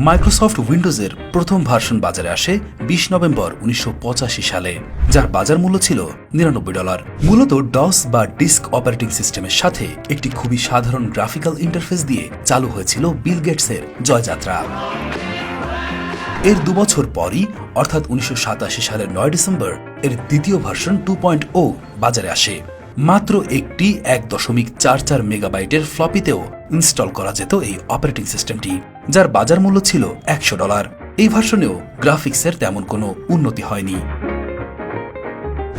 Microsoft উইন্ডোজের প্রথম version বাজারে আসে ২০ নভেম্বর ১৯৮৫ সালে, যার বাজার মূল্য ছিল $৯৯। মূলত ডস বা ডিস্ক অপারেটিং সিস্টেমের সাথে একটি খুবই সাধারণ গ্রাফিক্যাল ইন্টারফেস দিয়ে চালু হয়েছিল বিল গেটসের জয়যাত্রা। এর ২ বছর পরই অর্থাৎ ১৯৮৭ সালের ৯ ডিসেম্বর এর দ্বিতীয় ভার্সন 2.0 বাজারে আসে। মাত্র একটি ১.৪৪ মেগাবাইটের ফ্লপিতেও ইনস্টল করা যেত এই অপারেটিং সিস্টেমটি, যার বাজার মূল্য ছিল $১০০। এই ভার্সনেও গ্রাফিক্সের তেমন কোনো উন্নতি হয়নি।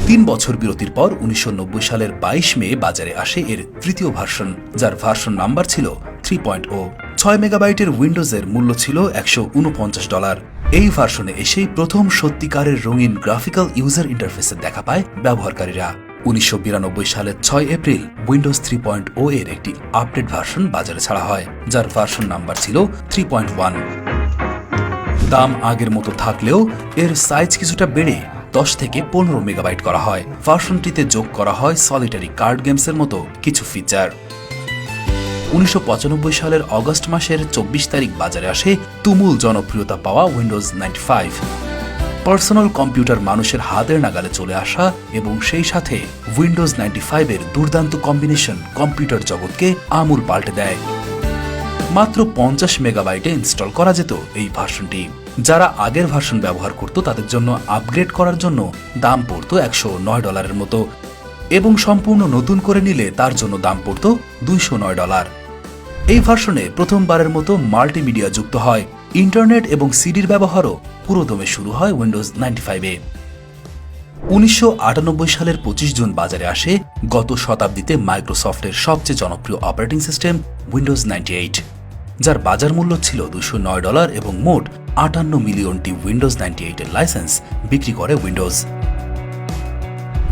৩ বছর বিরতির পর ১৯৯০ সালের ২২ মে বাজারে আসে এর তৃতীয় ভার্সন, যার ভার্সন নাম্বার ছিল 3.0। ৬ মেগাবাইটের উইন্ডোজের মূল্য ছিল $১৪৯। এই ভার্সনে এসেই প্রথম সত্যিকারের রঙিন গ্রাফিক্যাল ইউজার ইন্টারফেসের দেখা পায় ব্যবহারকারীরা। ১৯৯২ সালের ৬ এপ্রিল উইন্ডোজ 3.0 এর একটি আপডেট ভার্সন বাজারে ছাড়া হয়, যার ভার্সন নাম্বার ছিল 3.1। দাম আগের মতো থাকলেও এর সাইজ কিছুটা বেড়ে ১০ থেকে ১৫ মেগাবাইট করা হয়। ভার্সনটিতে যোগ করা হয় সলিটারি কার্ড গেমসের মতো কিছু ফিচার। ১৯৯৫ সালের অগস্ট মাসের ২৪ তারিখ বাজারে আসে তুমুল জনপ্রিয়তা পাওয়া উইন্ডোজ 95। পার্সোনাল কম্পিউটার মানুষের হাতের নাগালে চলে আসা এবং সেই সাথে উইন্ডোজ 95 এর দুর্দান্ত কম্বিনেশন কম্পিউটার জগৎকে আমূল পাল্টে দেয়। মাত্র ৫০ মেগাবাইটে ইনস্টল করা যেত এই ভার্সনটি। যারা আগের ভার্সন ব্যবহার করত তাদের জন্য আপগ্রেড করার জন্য দাম পড়ত $১০৯ মতো, এবং সম্পূর্ণ নতুন করে নিলে তার জন্য দাম পড়ত $২০৯। এই ভার্সনে প্রথমবারের মতো মাল্টিমিডিয়া যুক্ত হয়। ইন্টারনেট এবং সিডির ব্যবহারও পুরোদমে শুরু হয় উইন্ডোজ 95-এ। ১৯৯৮ সালের ২৫ জুন বাজারে আসে গত শতাব্দীতে মাইক্রোসফটের সবচেয়ে জনপ্রিয় অপারেটিং সিস্টেম উইন্ডোজ 98, যার বাজার মূল্য ছিল $২০৯ এবং মোট ৫৮ মিলিয়নটি উইন্ডোজ 98 এর লাইসেন্স বিক্রি করে উইন্ডোজ।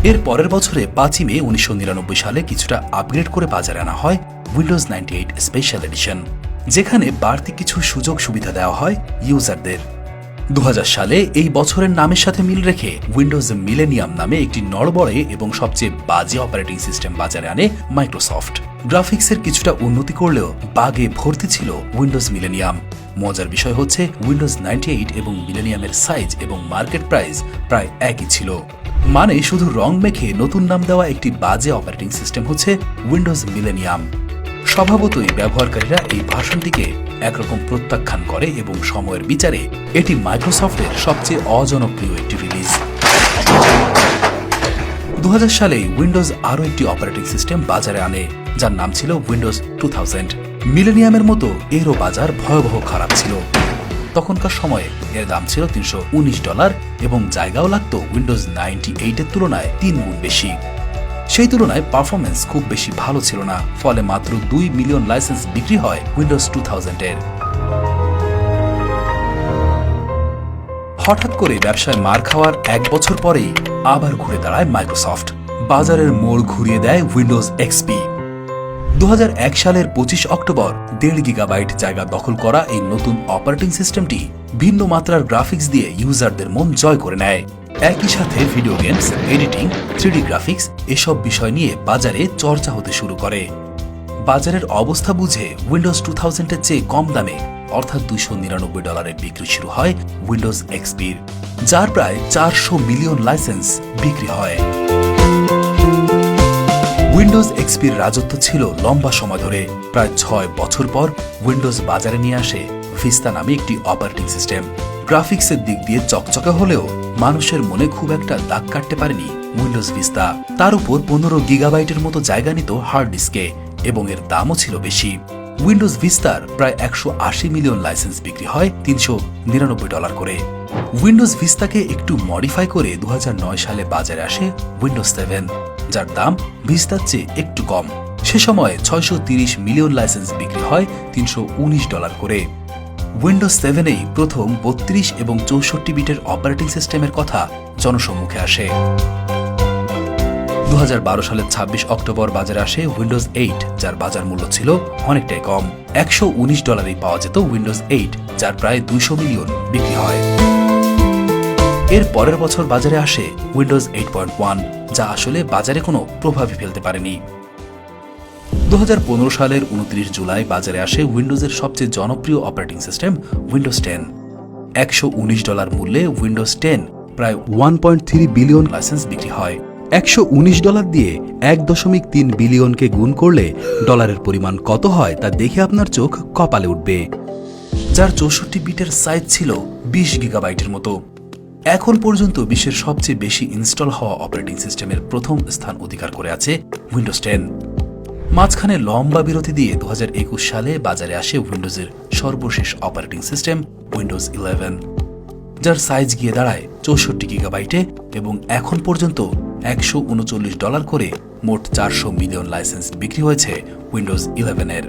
এর পরের বছরে ৫ই মে ১৯৯৯ সালে কিছুটা আপগ্রেড করে বাজারে আনা হয় উইন্ডোজ 98 স্পেশাল এডিশন, যেখানে বাড়তি কিছু সুযোগ সুবিধা দেওয়া হয় ইউজারদের। ২০০০ সালে এই বছরের নামের সাথে মিল রেখে উইন্ডোজ মিলেনিয়াম নামে একটি নড়বড়ে এবং সবচেয়ে বাজে অপারেটিং সিস্টেম বাজারে আনে মাইক্রোসফট। গ্রাফিক্সের কিছুটা উন্নতি করলেও বাগে ভর্তি ছিল উইন্ডোজ মিলেনিয়াম। মজার বিষয় হচ্ছে উইন্ডোজ 98 এবং মিলেনিয়ামের সাইজ এবং মার্কেট প্রাইস প্রায় একই ছিল। মানে শুধু রং মেখে নতুন নাম দেওয়া একটি বাজে অপারেটিং সিস্টেম হচ্ছে উইন্ডোজ মিলেনিয়াম। স্বভাবতই ব্যবহারকারীরা এই ভার্সনটিকে একরকম প্রত্যাখ্যান করে এবং সময়ের বিচারে এটি মাইক্রোসফটের সবচেয়ে অজনপ্রিয় একটি রিলিজ। ২০০০ সালে উইন্ডোজ আরও একটি অপারেটিং সিস্টেম বাজারে আনে, যার নাম ছিল উইন্ডোজ 2000। মিলেনিয়ামের মতো এরও বাজার ভয়াবহ খারাপ ছিল। তখনকার সময়ে এর দাম ছিল $৩১৯ এবং জায়গাও লাগতো উইন্ডোজ 98-এর তুলনায় ৩ গুণ বেশি। সেই তুলনায় পারফরমেন্স খুব বেশি ভালো ছিল না, ফলে মাত্র ২ মিলিয়ন লাইসেন্স বিক্রি হয় উইন্ডোজ 2000-এর। হঠাৎ করে ব্যবসায় মার খাওয়ার ১ বছর পরেই আবার ঘুরে দাঁড়ায় মাইক্রোসফট। বাজারের মোড় ঘুরিয়ে দেয় উইন্ডোজ এক্সপি। ২০০১ সালের ২৫ অক্টোবর ১.৫ গিগাবাইট জায়গা দখল করা এই নতুন অপারেটিং সিস্টেমটি ভিন্ন মাত্রার গ্রাফিক্স দিয়ে ইউজারদের মন জয় করে নেয়। একই সাথে video games, editing, 3D graphics এসব বিষয় নিয়ে বাজারে চর্চা হতে শুরু করে। বাজারের অবস্থা বুঝে উইন্ডোজ 2000-এর চেয়ে কম দামে অর্থাৎ $২৯৯ বিক্রি শুরু হয় উইন্ডোজ এক্সপির, যার প্রায় ৪০০ মিলিয়ন লাইসেন্স বিক্রি হয়। উইন্ডোজ এক্সপির রাজত্ব ছিল লম্বা সময় ধরে। প্রায় ৬ বছর পর উইন্ডোজ বাজারে নিয়ে আসে ভিস্তা নামে একটি অপারেটিং সিস্টেম। গ্রাফিক্সের দিক দিয়ে চকচকে হলেও মানুষের মনে খুব একটা দাগ কাটতে পারেনি উইন্ডোজ ভিস্তা। তার উপর ১৫ গিগাবাইটের মতো জায়গা নিত হার্ড ডিস্কে এবং এর দামও ছিল বেশি। উইন্ডোজ ভিস্তার প্রায় ১৮০ মিলিয়ন লাইসেন্স বিক্রি হয় $৩৯৯ করে। উইন্ডোজ ভিস্তাকে একটু মডিফাই করে ২০০৯ সালে বাজারে আসে উইন্ডোজ 7, যার দাম ভিস্তার চেয়ে একটু কম। সে সময় ৬৩০ মিলিয়ন লাইসেন্স বিক্রি হয় $৩১৯ করে। উইন্ডোজ 7-এই প্রথম ৩২ এবং ৬৪ বিটের অপারেটিং সিস্টেমের কথা জনসম্মুখে আসে। ২০১২ সালের ২৬ অক্টোবর বাজারে আসে উইন্ডোজ 8, যার বাজার মূল্য ছিল অনেকটাই কম। $১১৯ পাওয়া যেত উইন্ডোজ 8, যার প্রায় ২০০ মিলিয়ন বিক্রি হয়। এর পরের বছর বাজারে আসে উইন্ডোজ 8.1, যা আসলে বাজারে কোনো প্রভাবই ফেলতে পারেনি। 2015 সালের 29 জুলাই বাজারে আসে উইন্ডোজের সবচেয়ে জনপ্রিয় অপারেটিং সিস্টেম উইন্ডোজ 10। $119 মূল্যে উইন্ডোজ 10 প্রায় 1.3 বিলিয়ন লাইসেন্স বিক্রি হয়। $119 দিয়ে 1.3 বিলিয়নকে গুণ করলে ডলারের পরিমাণ কত হয় তা দেখে আপনার চোখ কপালে উঠবে। যার 64 বিটের সাইজ ছিল 20 গিগাবাইটের মতো। এখন পর্যন্ত বিশ্বের সবচেয়ে বেশি ইনস্টল হওয়া অপারেটিং সিস্টেমের প্রথম স্থান অধিকার করে আছে উইন্ডোজ 10। মাঝখানে লম্বা বিরতি দিয়ে 2021 সালে বাজারে আসে উইন্ডোজের সর্বশেষ অপারেটিং সিস্টেম উইন্ডোজ 11, যার সাইজ গিয়ে দাঁড়ায় 64 গিগাবাইটে এবং এখন পর্যন্ত $139 করে মোট 400 মিলিয়ন লাইসেন্স বিক্রি হয়েছে উইন্ডোজ 11-এর।